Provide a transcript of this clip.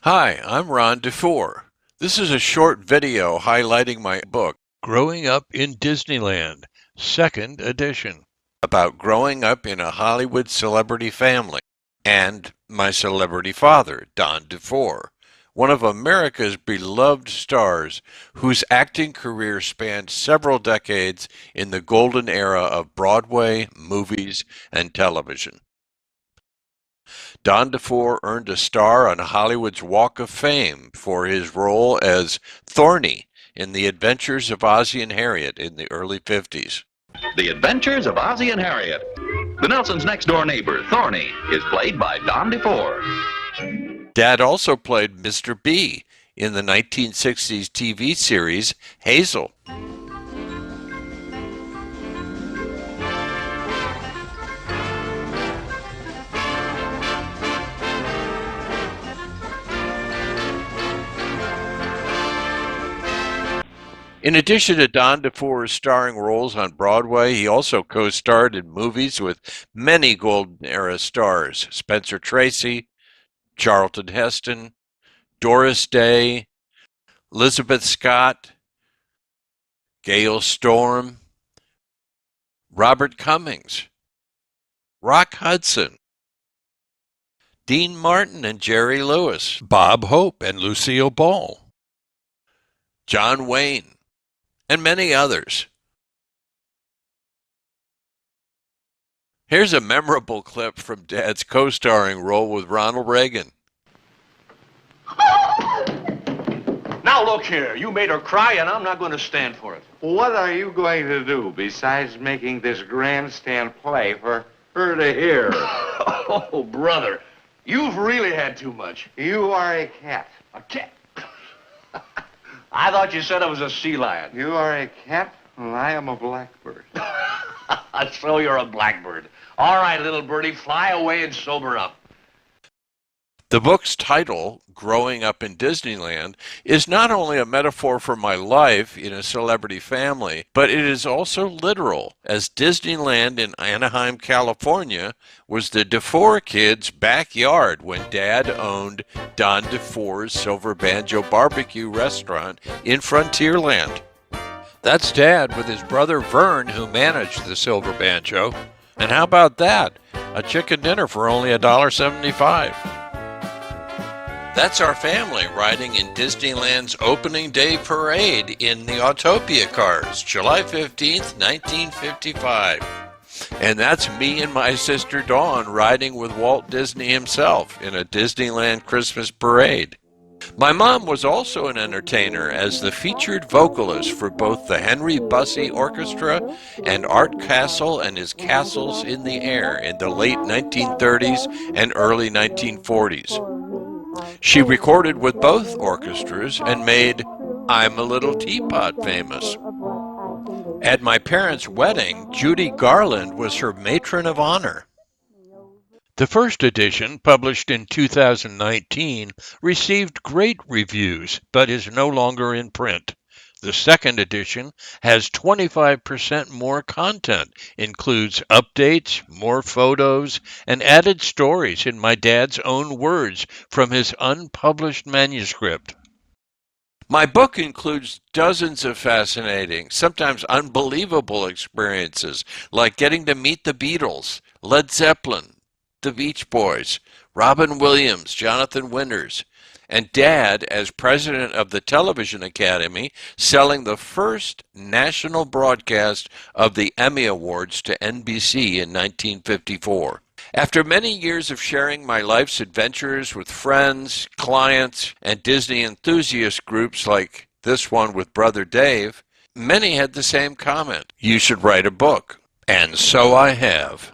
Hi, I'm Ron-DeFore. This is a short video highlighting my book, Growing Up in Disneyland, Second Edition, about growing up in a Hollywood celebrity family and my celebrity father, Don DeFore, one of America's beloved stars whose acting career spanned several decades in the golden era of Broadway, movies, and television. Don DeFore earned a star on Hollywood's Walk of Fame for his role as Thorny in The Adventures of Ozzie and Harriet in the early 50s. The Adventures of Ozzie and Harriet. The Nelsons' next-door neighbor, Thorny, is played by Don DeFore. Dad also played Mr. B in the 1960s TV series Hazel. In addition to Don DeFore's starring roles on Broadway, he also co-starred in movies with many golden era stars: Spencer Tracy, Charlton Heston, Doris Day, Elizabeth Scott, Gail Storm, Robert Cummings, Rock Hudson, Dean Martin and Jerry Lewis, Bob Hope and Lucille Ball, John Wayne, and many others. Here's a memorable clip from Dad's co-starring role with Ronald Reagan. Now look here, you made her cry and I'm not going to stand for it. What are you going to do besides making this grandstand play for her to hear? Oh, brother, you've really had too much. You are a cat. A cat? I thought you said I was a sea lion. You are a cat, and I am a blackbird. So you're a blackbird. All right, little birdie, fly away and sober up. The book's title, Growing Up in Disneyland, is not only a metaphor for my life in a celebrity family, but it is also literal, as Disneyland in Anaheim, California, was the DeFore kids' backyard when Dad owned Don DeFore's Silver Banjo Barbecue restaurant in Frontierland. That's Dad with his brother Vern, who managed the Silver Banjo. And how about that? A chicken dinner for only $1.75. That's our family riding in Disneyland's opening day parade in the Autopia cars, July 15th, 1955. And that's me and my sister Dawn riding with Walt Disney himself in a Disneyland Christmas parade. My mom was also an entertainer as the featured vocalist for both the Henry Bussey Orchestra and Art Castle and his Castles in the Air in the late 1930s and early 1940s. She recorded with both orchestras and made I'm a Little Teapot famous. At my parents' wedding, Judy Garland was her matron of honor. The first edition, published in 2019, received great reviews, but is no longer in print. The second edition has 25% more content, includes updates, more photos, and added stories in my dad's own words from his unpublished manuscript. My book includes dozens of fascinating, sometimes unbelievable experiences, like getting to meet the Beatles, Led Zeppelin, the Beach Boys, Robin Williams, Jonathan Winters, and Dad as president of the Television Academy, selling the first national broadcast of the Emmy Awards to NBC in 1954. After many years of sharing my life's adventures with friends, clients, and Disney enthusiast groups like this one with Brother Dave, many had the same comment: you should write a book. And so I have.